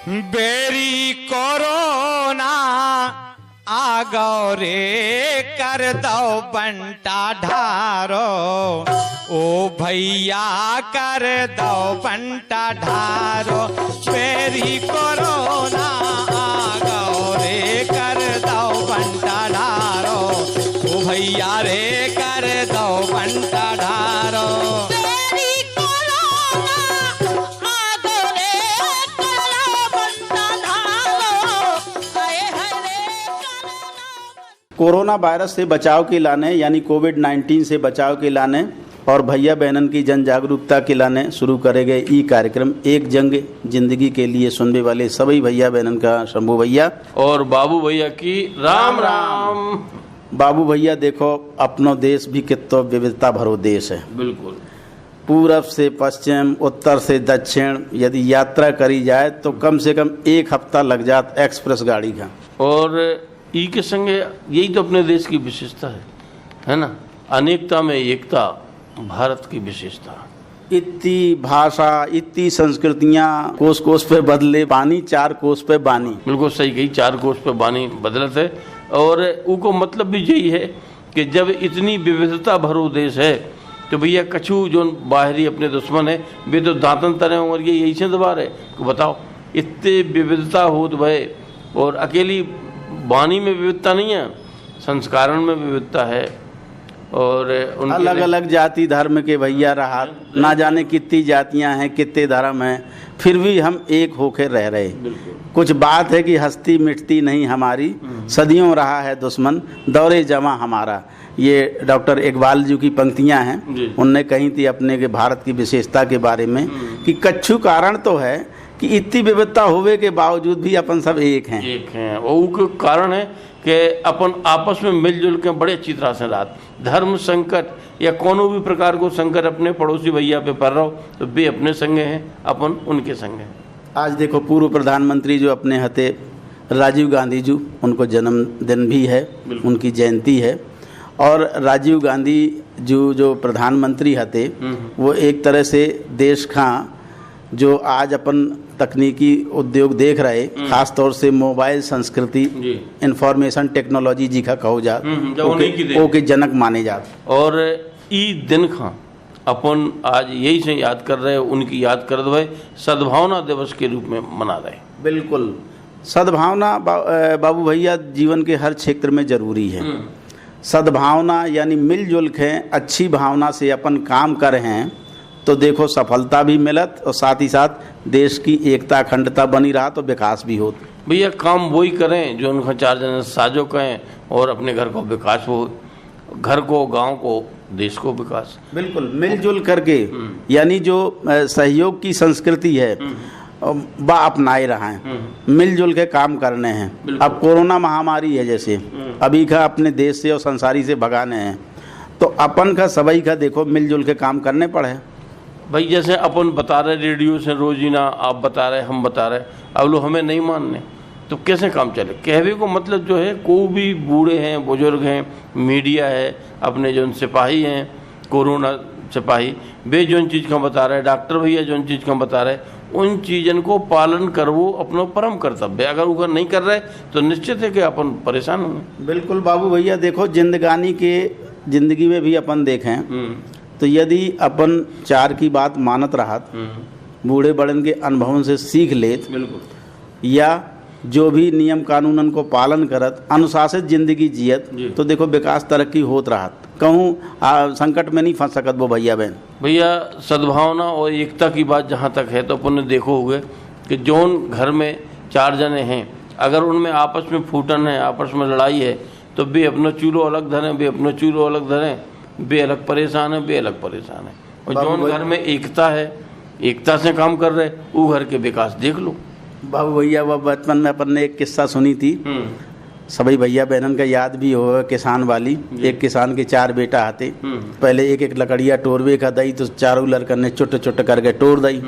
Berry corona आ गौ रे कर दो बंटा ढारो, ओ भैया कर दो बंटा ढारो। बेरी कोरोना आ गौ रे कर दो बंटा ढारो, ओ भैया रे कर दो बंटा ढारो। कोरोना वायरस से बचाव के लाने यानी कोविड-19 से बचाव के लाने और भैया बहनन की जन जागरूकता के लाने शुरू करे गए ई कार्यक्रम एक जंग जिंदगी के लिए सुनने वाले सभी भैया बहनन का शंभू भैया और बाबू भैया की राम राम। बाबू भैया देखो अपनो देश भी कितना विविधता भरो देश है। बिल्कुल, पूरब से पश्चिम, उत्तर से दक्षिण यदि यात्रा करी जाए तो कम से कम एक हफ्ता लग जात एक्सप्रेस गाड़ी का। और ई के संगे यही तो अपने देश की विशेषता है ना, अनेकता में एकता भारत की विशेषता। इतनी भाषा, इतनी संस्कृतियाँ, कोस कोस पे बदले पानी, चार कोस पे बानी। बिल्कुल सही कही, चार कोस पे बानी बदलत है। और उनको मतलब भी यही है कि जब इतनी विविधता भरो देश है तो भैया कछु जो बाहरी अपने दुश्मन है वे तो दांतन तरह और ये यही से दबा रहे। तो बताओ इतने विविधता हो तो भाई, और अकेली वाणी में विविधता नहीं है, संस्कारण में विविधता है। और अलग अलग जाति धर्म के भैया रहा, ना जाने कितनी जातियां हैं, कितने धर्म हैं, फिर भी हम एक होकर रह रहे। कुछ बात है कि हस्ती मिटती नहीं हमारी, सदियों रहा है दुश्मन दौरे जमा हमारा। ये डॉक्टर इकबाल जी की पंक्तियां हैं, उनने कही थी अपने के भारत की विशेषता के बारे में कि कच्छु कारण तो है कि इतनी विविधता होवे के बावजूद भी अपन सब एक हैं। और कारण है कि अपन आपस में मिलजुल के बड़े अच्छी तरह से रात धर्म संकट या कोनो भी प्रकार को संकट अपने पड़ोसी भैया पे पड़ रहा हो तो वे अपने संगे हैं, अपन उनके संगे। आज देखो पूर्व प्रधानमंत्री जो अपने हते राजीव गांधी जी, उनको जन्मदिन भी है, उनकी जयंती है। और राजीव गांधी जो प्रधानमंत्री हते वो एक तरह से देश का जो आज अपन तकनीकी उद्योग देख रहे, खास तौर से मोबाइल संस्कृति, इंफॉर्मेशन टेक्नोलॉजी जी का कहो जा ओके जनक माने जा। और ई दिन का अपन आज यही से याद कर रहे, उनकी याद कर दे सद्भावना दिवस के रूप में मना रहे। बिल्कुल, सद्भावना बाबू भैया जीवन के हर क्षेत्र में जरूरी है। सद्भावना यानी मिलजुल के अच्छी भावना से अपन काम कर रहे हैं तो देखो सफलता भी मिलत और साथ ही साथ देश की एकता अखंडता बनी रहा तो विकास भी होता। भैया काम वही करें जो उनका चार जन साझो करें और अपने घर को विकास हो, घर को, गांव को, देश को विकास। बिल्कुल, मिलजुल करके यानी जो सहयोग की संस्कृति है वह अपनाए रहा है, मिलजुल के काम करने हैं। अब कोरोना महामारी है जैसे अभी का अपने देश से और संसारी से भगाने हैं तो अपन का सबई का देखो मिलजुल के काम करने पड़े। भाई जैसे अपन बता रहे रेडियो से रोजीना, आप बता रहे, हम बता रहे, अब लोग हमें नहीं मानने तो कैसे काम चले। कहवे को मतलब जो है कोई भी बूढ़े हैं, बुजुर्ग हैं, मीडिया है, अपने जो सिपाही हैं, कोरोना सिपाही, वे जो चीज़ का बता रहे, डॉक्टर भैया जो चीज़ का बता रहे, उन चीज़न को पालन करवो अपना परम कर्तव्य। अगर वो नहीं कर रहे तो निश्चित है कि अपन परेशान होंगे। बिल्कुल बाबू भैया देखो जिंदगी में भी अपन देखें तो यदि अपन चार की बात मानत रहत, बूढ़े बड़न के अनुभवों से सीख लेत, या जो भी नियम कानूनन को पालन करत, अनुशासित जिंदगी जियत तो देखो विकास तरक्की होत रहत, कहूँ संकट में नहीं फंस सकत वो भैया बहन। भैया सद्भावना और एकता की बात जहाँ तक है तो अपन ने देखो हुए कि जोन घर में चार जने हैं अगर उनमें आपस में फूटन है, आपस में लड़ाई है तो वे अपना चूल्हो अलग धरें, वे अपना चूल्हो अलग धरें, वे अलग परेशान है, वे अलग परेशान है। और जोन घर में एकता है, एकता से काम कर रहे, वो घर के विकास देख लो। बाबू भैया वह बचपन में अपन ने एक किस्सा सुनी थी, सभी भैया बहनन का याद भी हो, किसान वाली। एक किसान के चार बेटा आते, पहले एक एक लकड़िया टोरवे का दई तो चारों लड़कन ने चुट चुट करके टोर दई।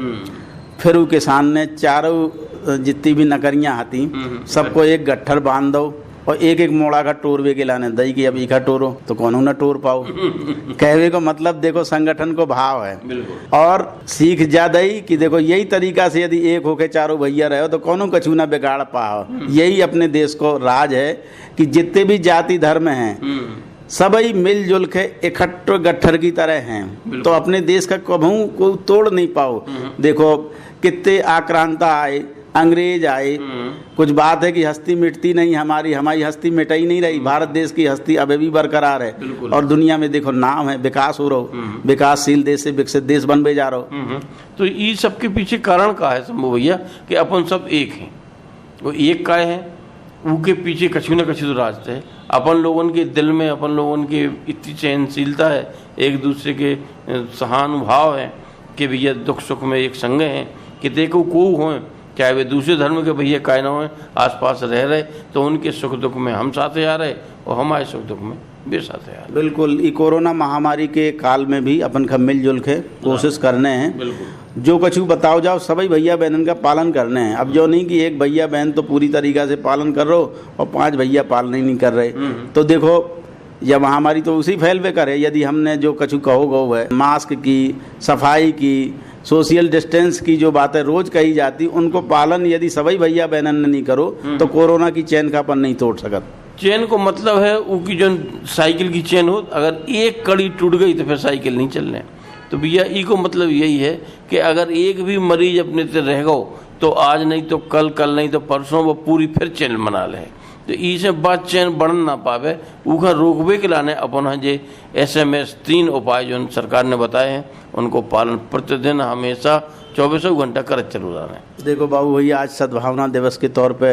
फिर वो किसान ने चारों जितनी भी नकरियाँ आती सबको एक गट्ठर बांध दो और एक एक मोड़ा का टोर वे के लाने दई की अब इका टोरो तो कौन ना टोर पाओ। कहवे को मतलब देखो संगठन को भाव है। और सीख ज्यादा ही कि देखो यही तरीका से यदि एक होके चारों भैया रहे तो कौनो कछु ना बिगाड़ पाओ। यही अपने देश को राज है कि जितने भी जाति धर्म हैं सबई मिलजुल के इकट्ठो गट्ठर की तरह हैं, तो अपने देश का कभू को तोड़ नहीं पाओ। देखो कितने आक्रांता आए, अंग्रेज आए, कुछ बात है कि हस्ती मिटती नहीं हमारी हस्ती मिटाई नहीं रही। भारत देश की हस्ती अभी भी बरकरार है और दुनिया में देखो नाम है, विकास हो रहा, विकासशील देश से विकसित देश बनबे जा रहा। तो ये सबके पीछे कारण का है शंभू भैया कि अपन सब एक हैं, वो एक काय है, उनके पीछे कछु न कछु तो रास्ते है। अपन लोगों के दिल में अपन लोगों की इतनी सहनशीलता है, एक दूसरे के सहानुभाव है कि भैया दुख सुख में एक संग हैं कि देखो को हो, चाहे वे दूसरे धर्म के भैया काय ना हो, आसपास रह रहे तो उनके सुख दुख में हम साथ आ रहे और हमारे सुख दुख में वे साथ आ रहे। बिल्कुल, ये कोरोना महामारी के काल में भी अपन का मिलजुल के कोशिश करने हैं। जो कछु बताओ जाओ सभी भैया बहनन का पालन करने हैं। अब जो नहीं कि एक भैया बहन तो पूरी तरीका से पालन कर रहे हो और 5 भैया पालन ही नहीं कर रहे, तो देखो यह महामारी तो उसी फैलवे करे। यदि हमने जो कछु कहो गो है, मास्क की, सफाई की, सोशल डिस्टेंस की जो बातें रोज कही जाती, उनको पालन यदि सभी भैया बहनन ने नहीं करो तो कोरोना की चैन का अपन नहीं तोड़ सकत। चैन को मतलब है उनकी जो साइकिल की चैन हो, अगर एक कड़ी टूट गई तो फिर साइकिल नहीं चलने। तो भैया ई को मतलब यही है कि अगर एक भी मरीज अपने से रह गो तो आज नहीं तो कल, कल नहीं तो परसों वो पूरी फिर चैन बना ले। तो इसे बात चैन बढ़ ना पावे, उका रोकबे के लाने अपन जे SMS 3 उपाय जो सरकार ने बताए हैं उनको पालन प्रतिदिन हमेशा 24 घंटा कर चलू रहे। देखो बाबू भैया, आज सद्भावना दिवस के तौर पे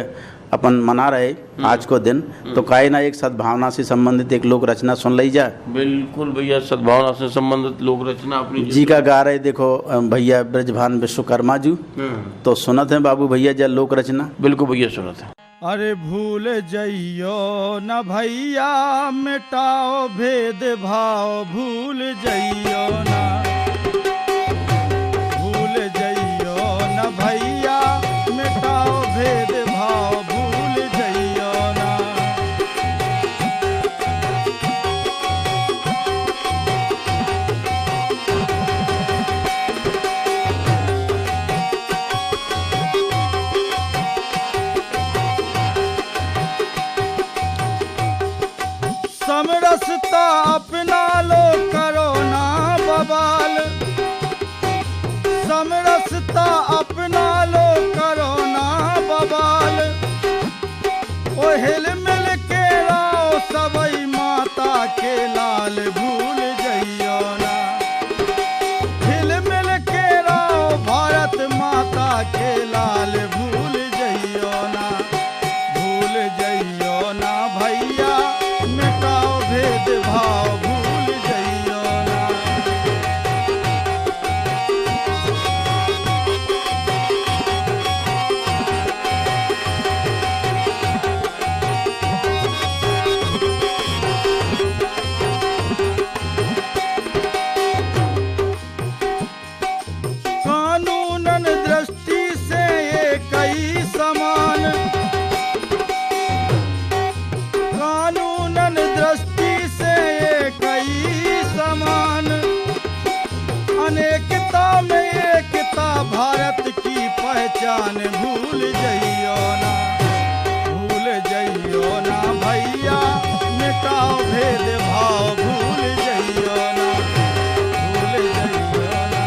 अपन मना रहे आज को दिन, तो काहे ना एक सद्भावना से संबंधित एक लोक रचना सुन ली जाए। बिल्कुल भैया, सद्भावना से संबंधित लोक रचना अपनी जी का गा रहे देखो भैया ब्रजभान विश्वकर्मा जी, तो सुनत है बाबू भैया जब लोक रचना। बिल्कुल भैया सुनत है। अरे भूल जइयो न भैया मिटाओ भेद भाव, भूल जइयो न, भूल जइयो न भैया मिटाओ भेद भाव, भूल जइयो न। समरसता अपना लो करो ना बवाल, समरसता अपना लो करो ना बवाल। ओ हिल मिल के राओ सबई माता के लाल, भूल जइयो ना, हिल मिल के राओ भारत माता के लाल, भूल जइयो ना, भूल जइयो ना भैया मिटाओ भेद भाव, भूल जइयो ना। कानूनन दृष्टि से ये कई समान, कानूनन दृष्टि से ये कई समान, अनेकता में एकता भारत की पहचान, भूल जइयो ना, भूल जइयो ना भैया मिटाओ भेद भाव, भूल जइयो ना, भूल जइयो ना।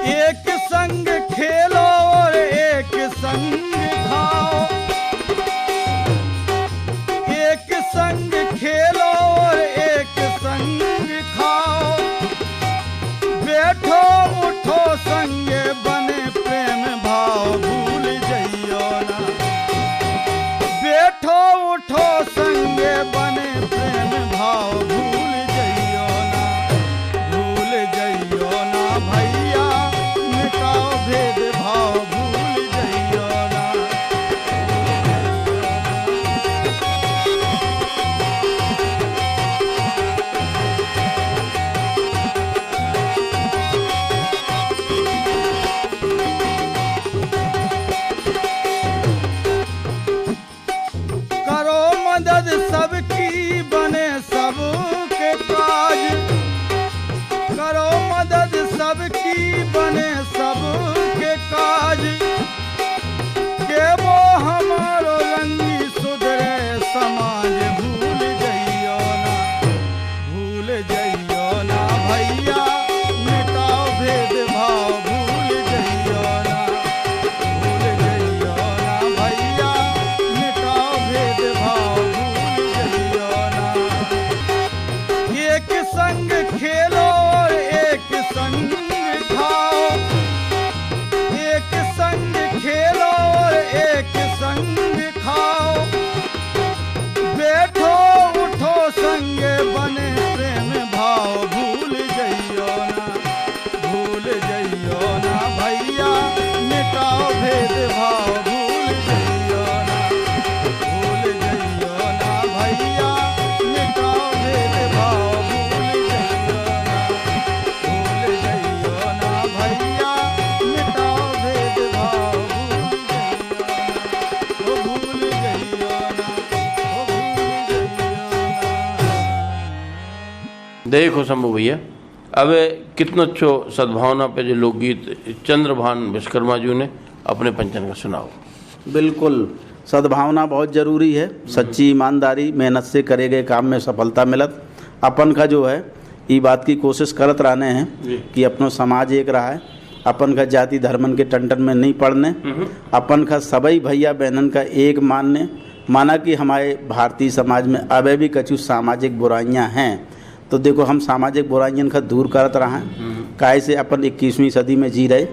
एक संग खेलो और एक संग खाओ, एक संग खेलो और एक संग खाओ, बैठो उठो संग बने प्रेम भाव, भूल जइयो ना, बैठो उठो संग बने प्रेम भाव, भूल जइयो ना, भूल जइयो ना भैया मिटाओ भेद भाव। भूल जइयो ना भैया मिटाओ भेदभाव भूल जइयो ना भैया मिटाओ भेदभाव भूल जइयो ना भैया मिटाओ भेदभाव भूल जइयो ना देखो शंभू भैया, अब कितना अच्छो सद्भावना पे जो लोकगीत चंद्रभान विश्वकर्मा जी ने अपने पंचन का सुनाओ। बिल्कुल, सद्भावना बहुत जरूरी है। सच्ची ईमानदारी मेहनत से करे गए काम में सफलता मिलत। अपन का जो है ये बात की कोशिश करत रहने हैं कि अपनो समाज एक रहा है, अपन का जाति धर्मन के टंटन में नहीं पड़ने, अपन का सभी भैया बहनन का एक मानने। माना कि हमारे भारतीय समाज में अभी भी कछु सामाजिक बुराइयां हैं, तो देखो हम सामाजिक बुराइयों का दूर करत रहे हैं। काहे से अपन 21वीं सदी में जी रहे,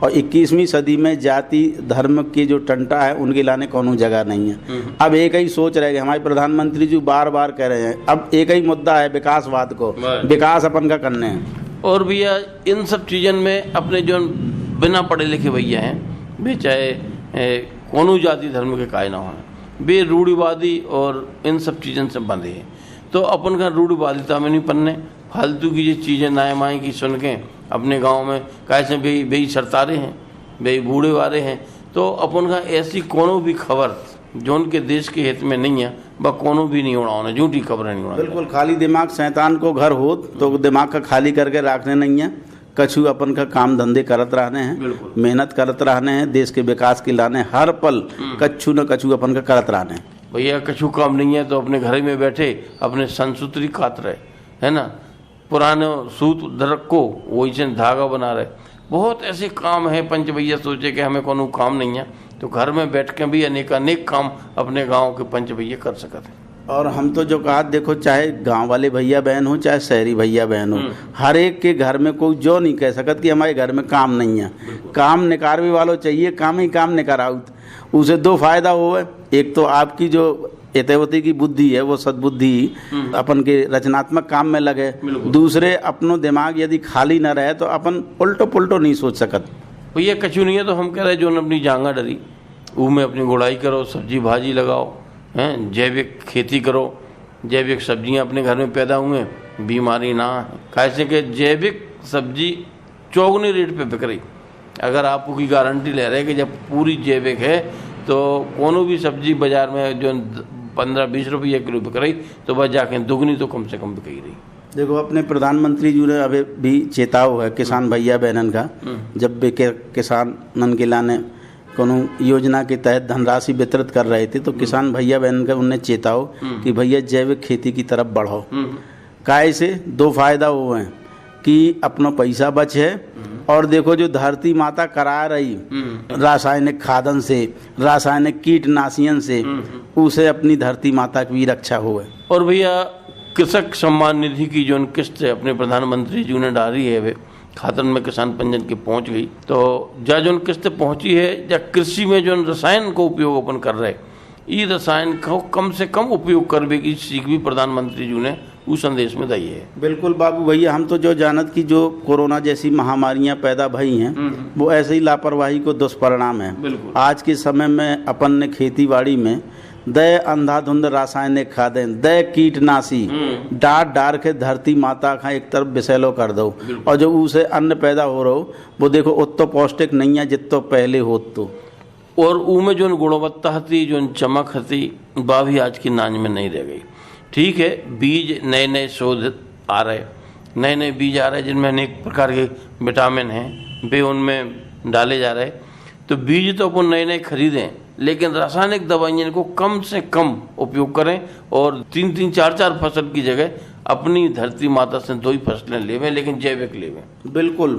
और 21वीं सदी में जाति धर्म की जो टंटा है उनके लाने कोनो जगह नहीं है। अब एक ही सोच रहे, हमारे प्रधानमंत्री जी बार बार कह रहे हैं, अब एक ही मुद्दा है विकासवाद को, विकास अपन का करने हैं। और भैया इन सब चीज़न में अपने जो बिना पढ़े लिखे भैया हैं, वे चाहे कोनो जाति धर्म के काय ना हो, वे रूढ़िवादी और इन सब चीज़न से बंधे हैं। तो अपन का रूढ़िवादिता में नहीं पन्ने, फालतू की जो चीज़ें नाए माए की सुन के अपने गांव में कैसे बेई सरतारे हैं, बेई बूढ़े वाले हैं, तो अपन का ऐसी कोनो भी खबर जो उनके देश के हित में नहीं है वह कोनो भी नहीं उड़ाना, झूठी खबरें नहीं उड़ाना। बिल्कुल, खाली दिमाग शैतान को घर हो तो दिमाग का खाली करके रखने नहीं है। कछु अपन का काम धंधे करत रहने हैं, मेहनत करत रहने हैं, देश के विकास के लाने हर पल कछु न कछु अपन का करत रहने हैं। भैया कछु काम नहीं है तो अपने घर में बैठे अपने संसूत्री खात रहे, है ना, पुराने सूत दरक को वही से धागा बना रहे। बहुत ऐसे काम है, पंच भैया सोचे कि हमें कोनो काम नहीं है तो घर में बैठ के भी अनेक काम अपने गांव के पंच भैया कर सकते हैं। और हम तो जो कहा देखो, चाहे गांव वाले भैया बहन हो चाहे शहरी भैया बहन हो, हर एक के घर में कोई जो नहीं कह सकत कि हमारे घर में काम नहीं है। काम निकारवे वालों चाहिए, काम ही काम निकाराउत। उसे दो फायदा हुए, एक तो आपकी जो यथावती की बुद्धि है वो सद्बुद्धि अपन के रचनात्मक काम में लगे, दूसरे अपनो दिमाग यदि खाली न रहे तो अपन उल्टो पुल्टो नहीं सोच सकत। भैया कछु नहीं है तो हम कह रहे जो अपनी जांगा डरी वो में अपनी गुड़ाई करो, सब्जी भाजी लगाओ, हैं, जैविक खेती करो, जैविक सब्जियां अपने घर में पैदा हुए, बीमारी ना है। कैसे कि जैविक सब्जी चौगुने रेट पे बिक रही। अगर आप की गारंटी ले रहे कि जब पूरी जैविक है तो कोनो भी सब्जी बाजार में जो 15-20 रुपये किलो बिक रही तो वह जाके दुगनी तो कम से कम बिक रही। देखो अपने प्रधानमंत्री जी ने अभी भी चेताव है किसान भैया बहनन का, जब भी किसानन के लाने कोनो योजना के तहत धनराशि वितरित कर रहे थे तो किसान भैया बहन का उन्हें चेताओ कि भैया जैविक खेती की तरफ बढ़ो। काय से दो फायदा हुए हैं कि अपना पैसा बच है, और देखो जो धरती माता करा रही रासायनिक खादन से, रासायनिक कीटनाशियन से, उसे अपनी धरती माता की भी रक्षा हुए। और भैया कृषक सम्मान निधि की जो किस्त अपने प्रधानमंत्री जी ने डाली है वे खातन में किसान पंजन की पहुंच गई, तो जा जो किस्त पहुंची है या कृषि में जो रसायन को उपयोग अपन कर रहे, ये रसायन को कम से कम उपयोग करने की सीख भी प्रधानमंत्री जी ने उस संदेश में दी है। बिल्कुल बाबू भैया, हम तो जो जानत की जो कोरोना जैसी महामारियां पैदा भई हैं वो ऐसे ही लापरवाही को दुष्परिणाम है। आज के समय में अपन ने खेती बाड़ी में दय अंधाधुंध रासायनिक खादें, दय कीटनाशी डाट डार के धरती माता का एक तरफ विषैलो कर दो, और जो उसे अन्न पैदा हो रहा हो वो देखो उतो पौष्टिक नहीं है जितो पहले हो। तो और उनमें जो गुणवत्ता थी, जो चमक थी, वह भी आज की नाज में नहीं रह गई। ठीक है, बीज नए नए शोध आ रहे, नए नए बीज आ रहे जिनमें अनेक प्रकार के विटामिन हैं, वे उनमें डाले जा रहे। तो बीज तो अपन नए नए खरीदें, लेकिन रासायनिक दवाइयों को कम से कम उपयोग करें और 3-3, 4-4 फसल की जगह अपनी धरती माता से 2 ही फसलें लेवें, लेकिन जैविक लेवें। बिल्कुल,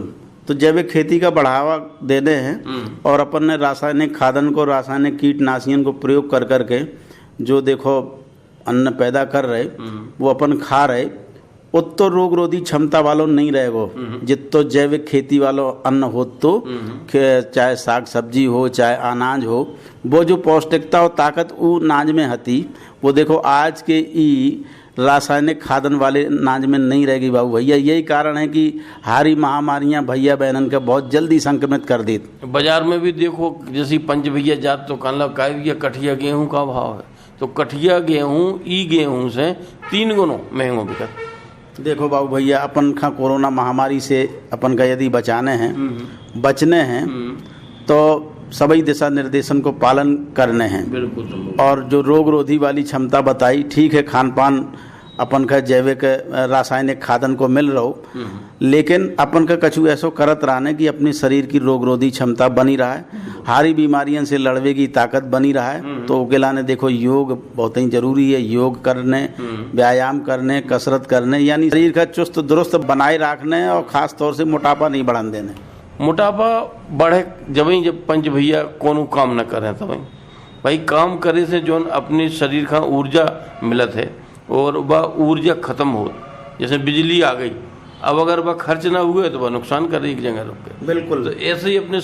तो जैविक खेती का बढ़ावा देने हैं और अपन ने रासायनिक खादन को, रासायनिक कीटनाशियों को प्रयोग कर करके जो देखो अन्न पैदा कर रहे वो अपन खा रहे, उतो रोग रोधी क्षमता वालों नहीं रहेगो जितो जैविक खेती वालों अन्न हो। तो चाहे साग सब्जी हो चाहे अनाज हो, वो जो पौष्टिकता और ताकत वो नाज में हती, वो देखो आज के ई रासायनिक खादन वाले अनाज में नहीं रहेगी बाबू भैया। यही कारण है कि हारी महामारियां भैया बहनन के बहुत जल्दी संक्रमित कर देती। बाजार में भी देखो, जैसी पंच भैया जात तो कहला का कठिया गेहूं का भाव है, तो कठिया गेहूं ई गेहूं से 3 गुना महंगो बिकत। देखो बाबू भैया, अपन का कोरोना महामारी से अपन का यदि बचने हैं तो सभी दिशा निर्देशन को पालन करने हैं। बिल्कुल। और जो रोग रोधी वाली क्षमता बताई, ठीक है, खान पान अपन का जैविक रासायनिक खादन को मिल रहो, लेकिन अपन का कछु ऐसो करत रहने कि अपने शरीर की रोग रोधी क्षमता बनी रहा है, हारी बीमारियों से लड़वे की ताकत बनी रहा है। तो उसके लाने देखो योग बहुत ही जरूरी है। योग करने, व्यायाम करने, कसरत करने, यानी शरीर का चुस्त दुरुस्त बनाए रखने और खास तौर से मोटापा नहीं बढ़ाने देने। मोटापा बढ़े जब पंच भैया कोनो काम न करें तब भाई काम करे से जो अपने शरीर का ऊर्जा मिलत है और वह ऊर्जा खत्म हो, जैसे बिजली आ गई, अब अगर वह खर्च ना हुए तो वह नुकसान करे एक जगह रुक के। बिल्कुल। तो ऐसे ही अपने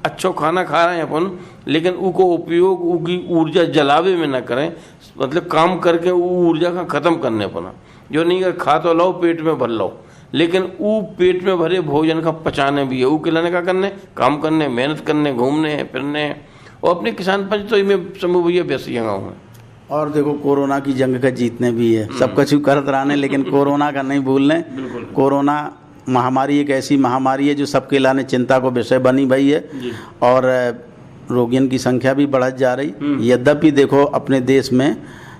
अच्छो खाना खा रहे हैं अपन, लेकिन उको उपयोग उकी ऊर्जा जलावे में ना करें, मतलब काम करके वो ऊर्जा का खत्म करने पना। जो नहीं कर खा तो लो, पेट में भर लो, लेकिन वो पेट में भरे भोजन का पचाने भी है, वो खिलाने का करने, काम करने, मेहनत करने, घूमने फिरने। और अपने किसान पंच तो इनमें समूह भैया बेसी गाँव है। और देखो कोरोना की जंग का जीतने भी है, सब कुछ करत रहने, लेकिन कोरोना का नहीं भूलने। कोरोना महामारी एक ऐसी महामारी है जो सबके लाने चिंता को विषय बनी भई है और रोगियों की संख्या भी बढ़त जा रही। यद्यपि देखो अपने देश में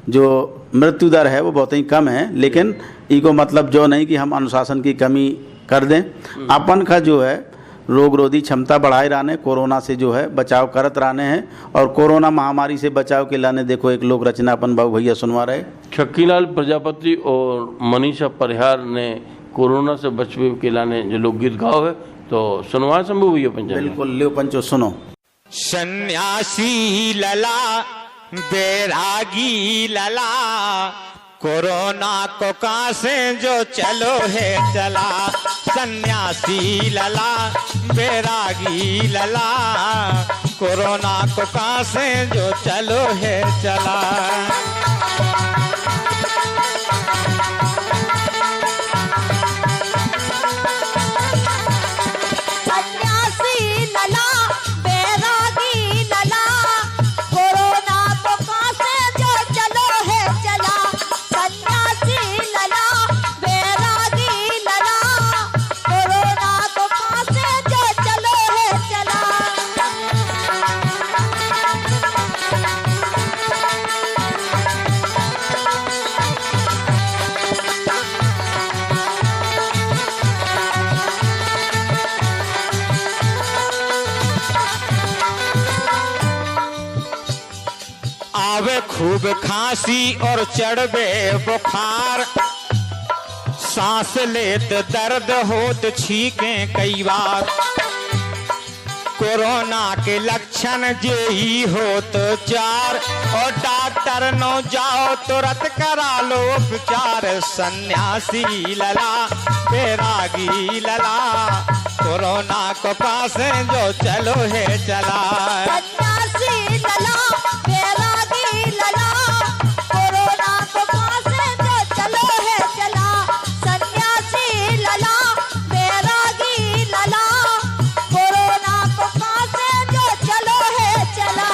जो मृत्यु दर है वो बहुत ही कम है, लेकिन इको मतलब जो नहीं कि हम अनुशासन की कमी कर दें। अपन का जो है रोग रोधी क्षमता बढ़ाए रहने, कोरोना से जो है बचाव करत रहने हैं। और कोरोना महामारी से बचाव के लाने देखो एक लोक रचना अपन बाबू भैया सुनवा रहे। छक्कीलाल प्रजापति और मनीषा परिहार ने कोरोना से बचने के लाने जो लोकगीत गाओ है, तो सुनवा शंभू भैया पंच। बिल्कुल, ले पंचो सुनो। सन्यासी लला बैरागी लला, कोरोना को कहाँ से जो चलो है चला। सन्यासी लला बैरागी लला, कोरोना को कहाँ से जो चलो है चला। आवे खूब खांसी और चढ़बे बुखार, सांस लेत दर्द होत छींके कई बार। कोरोना के लक्षण जे ही होत 4, और डॉक्टर नो जाओ तुरंत करा लो उपचार। सन्यासी लला बैरागी लला, कोरोना को पास जो चलो है चला। सन्यासी लला बैरागी लला, कोरोना को पास जो चलो है चला। सन्यासी लला बैरागी लला, कोरोना को पास जो चलो है चला।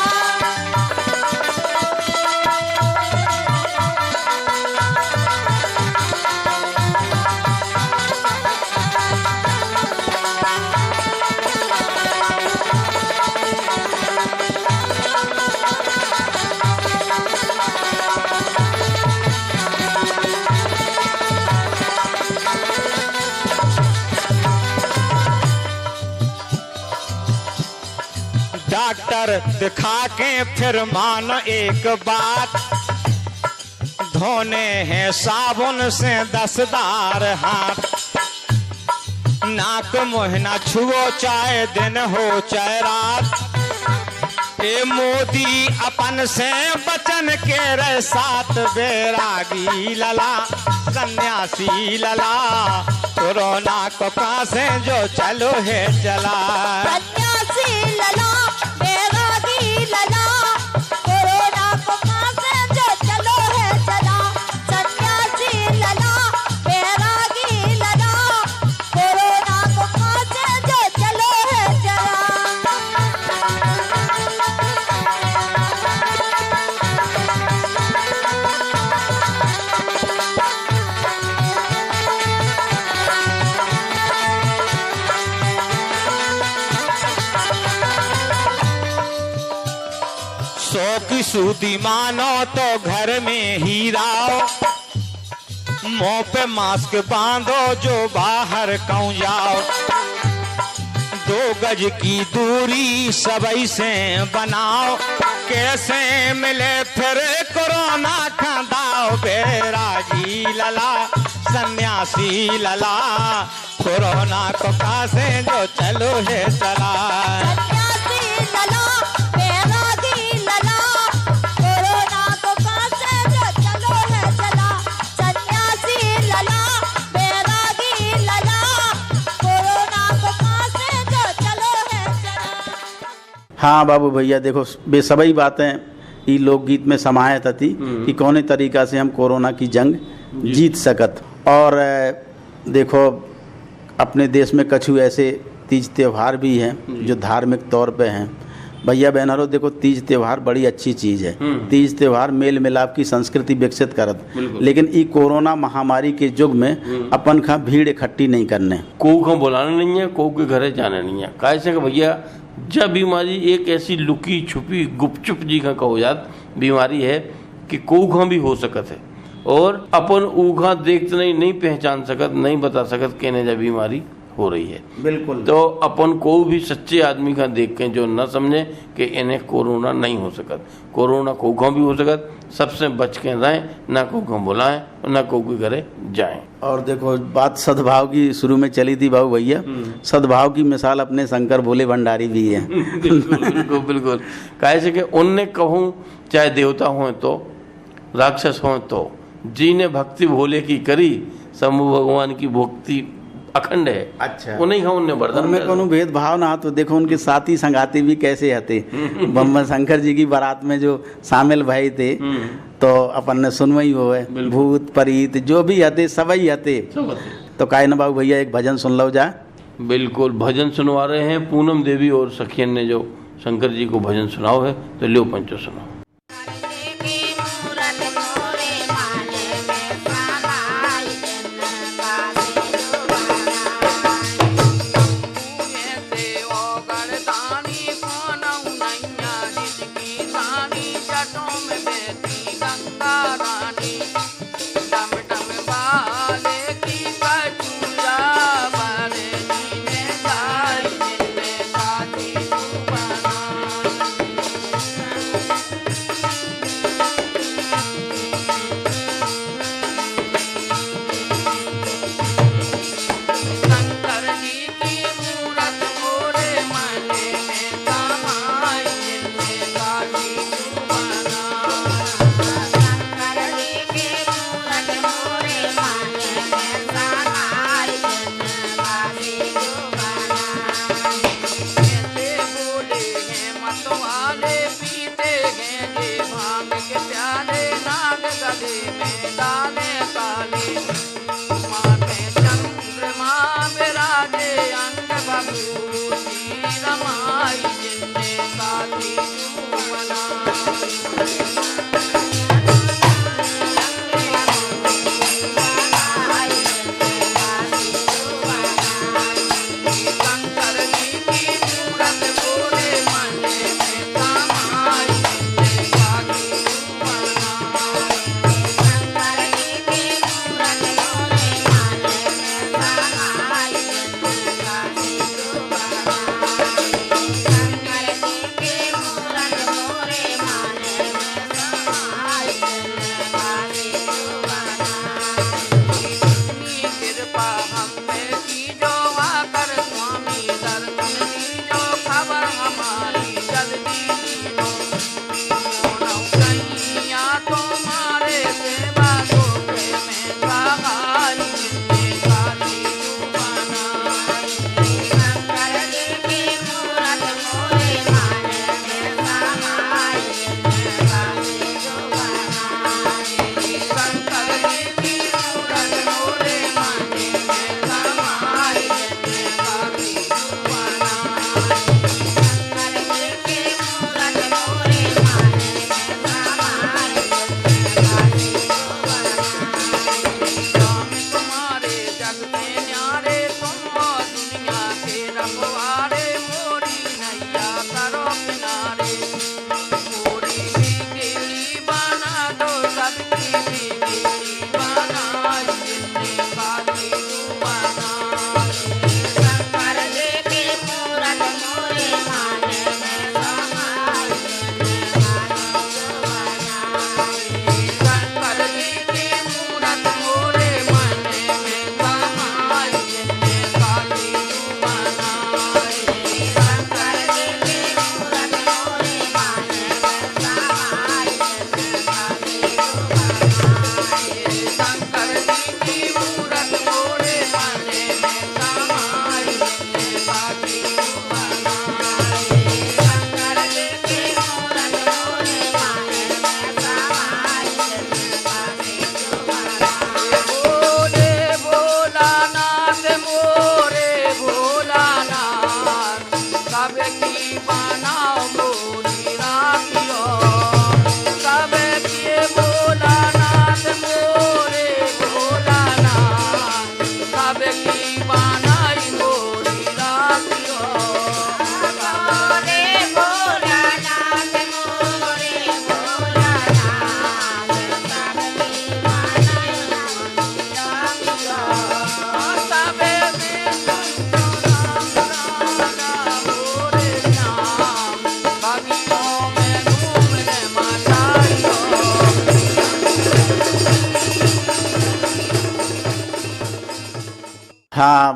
डॉक्टर दिखा के फिर मानो एक बात, धोने हैं साबुन से 10 बार हाथ। नाक मुंह ना छुओ चाहे दिन हो चाहे रात। ए मोदी अपन से बचन के रे साथ। बैरागी लला सन्यासी लला, कोरोना को पास जो चलो है चला। सन्यासी लला बैरागी लला, कोरोना को पास जो चलो है चला। सन्यासी की सूदी मानो तो घर में ही रहो, मुंह पे मास्क बांधो जो बाहर क्यों जाओ, 2 गज की दूरी सबई से बनाओ, कैसे मिले फिर कोरोना खांदाओ, बैरागी लला सन्यासी लला, कोरोना को कासे जो चलो है चला। सन्यासी लला बैरागी लला, कोरोना को कासे जो चलो है चला। सन्यासी लला बैरागी लला, कोरोना को कासे जो चलो है चला। हाँ बाबू भैया देखो बेसबई बातें ई लोकगीत में समाहित थी कि कौने तरीका से हम कोरोना की जंग जीत सकत। और देखो अपने देश में कछु ऐसे तीज त्यौहार भी हैं जो धार्मिक तौर पे हैं। भैया बहनों देखो तीज त्यौहार बड़ी अच्छी चीज़ है। तीज त्यौहार मेल मिलाप की संस्कृति विकसित करत, लेकिन ई कोरोना महामारी के युग में अपन खा भीड़ इकट्ठी नहीं करने, को बुलाना नहीं है, को के घरे जाना नहीं है। कैसे कि भैया जब बीमारी एक ऐसी लुकी छुपी गुपचुप जी का कहो जात बीमारी है कि को भी हो सकत है, और अपन ऊघा देखते नहीं पहचान सकत, नहीं बता सकत कहने जा बीमारी हो रही है। बिल्कुल। तो अपन को भी सच्चे आदमी का देख के जो न समझे कि इन्हें कोरोना नहीं हो सकत, कोरोना को भी हो सकत, सबसे बच के रहें, ना को बुलाएं ना को घरे जाएं। और देखो बात सद्भाव की शुरू में चली थी बाबू भैया, सद्भाव की मिसाल अपने शंकर भोले भंडारी भी है। बिल्कुल बिल्कुल बिल्कुल। कैसे कि उनने कहूँ चाहे देवता हो तो राक्षस हो तो जिन्हें भक्ति भोले की करी, शंभु भगवान की भक्ति अखंड है। अच्छा। उन्हीं का उनने वरदान उनमें कोनो भेदभाव ना तो देखो उनके साथी संगाती भी कैसे हते। बम्बा शंकर जी की बारात में जो शामिल भई थे तो अपन ने सुनवाई हो है, भूत परीत जो भी हते सबई हते। तो काहे ना बाबू भैया एक भजन सुन लो जा। बिल्कुल भजन सुनवा रहे हैं पूनम देवी और सखियन ने जो शंकर जी को भजन सुनाओ है, तो लो पंचो सुनाओ।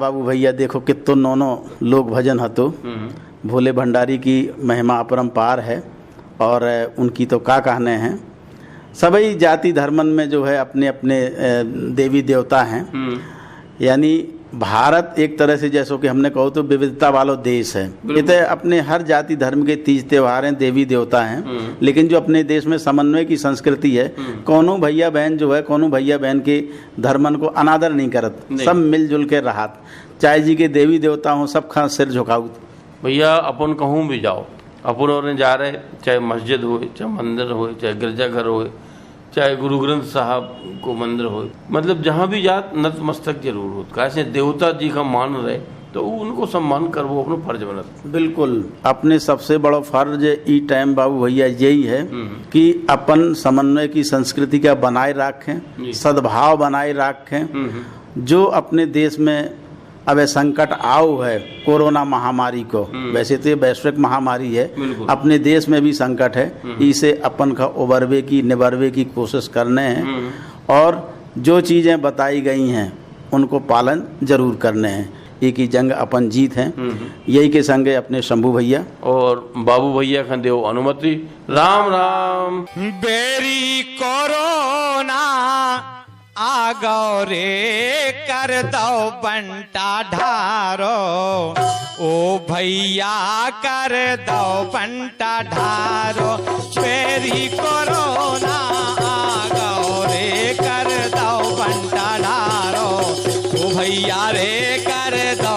बाबू भैया देखो कितो नौनो लोग भजन हतो। भोले भंडारी की महिमा अपरंपार है और उनकी तो का कहने हैं। सभी जाति धर्मन में जो है अपने अपने देवी देवता हैं। यानी भारत एक तरह से जैसो कि हमने कहो तो विविधता वाला देश है। ये तो अपने हर जाति धर्म के तीज त्योहार हैं, देवी देवता हैं, लेकिन जो अपने देश में समन्वय की संस्कृति है, कोनो भैया बहन जो है कोनो भैया बहन के धर्मन को अनादर नहीं करत, सब मिलजुल के रहत। चाहे जी के देवी देवता हो सब खा सिर झुकाऊ। भैया अपन कहूँ भी जाओ, अपन और जा रहे, चाहे मस्जिद हो, चाहे मंदिर हो, चाहे गिरजाघर हो, चाहे गुरु ग्रंथ साहब को मंदिर हो, मतलब जहाँ भी जात नतमस्तक जरूर हो। कैसे देवता जी का मान रहे तो उनको सम्मान कर वो अपना फर्ज बनत। बिल्कुल, अपने सबसे बड़ा फर्ज ई टाइम बाबू भैया यही है कि अपन समन्वय की संस्कृति का बनाए रखें, सद्भाव बनाए रखें। जो अपने देश में अब संकट आओ है कोरोना महामारी को, वैसे तो ये वैश्विक महामारी है, अपने देश में भी संकट है, इसे अपन का उबरवे की निबरवे की कोशिश करने हैं और जो चीज़ें बताई गई हैं उनको पालन जरूर करने हैं। एक ही जंग अपन जीत हैं। यही के संगे अपने शंभू भैया और बाबू भैया का देव अनुमति। राम राम। बेरी कोरोना आ गौ रे कर दो बंटा ढारो, ओ भैया कर दो बंटा ढारो। बेरी कोरोना आ गौ रे कर दो बंटा ढारो, ओ भैया रे कर दो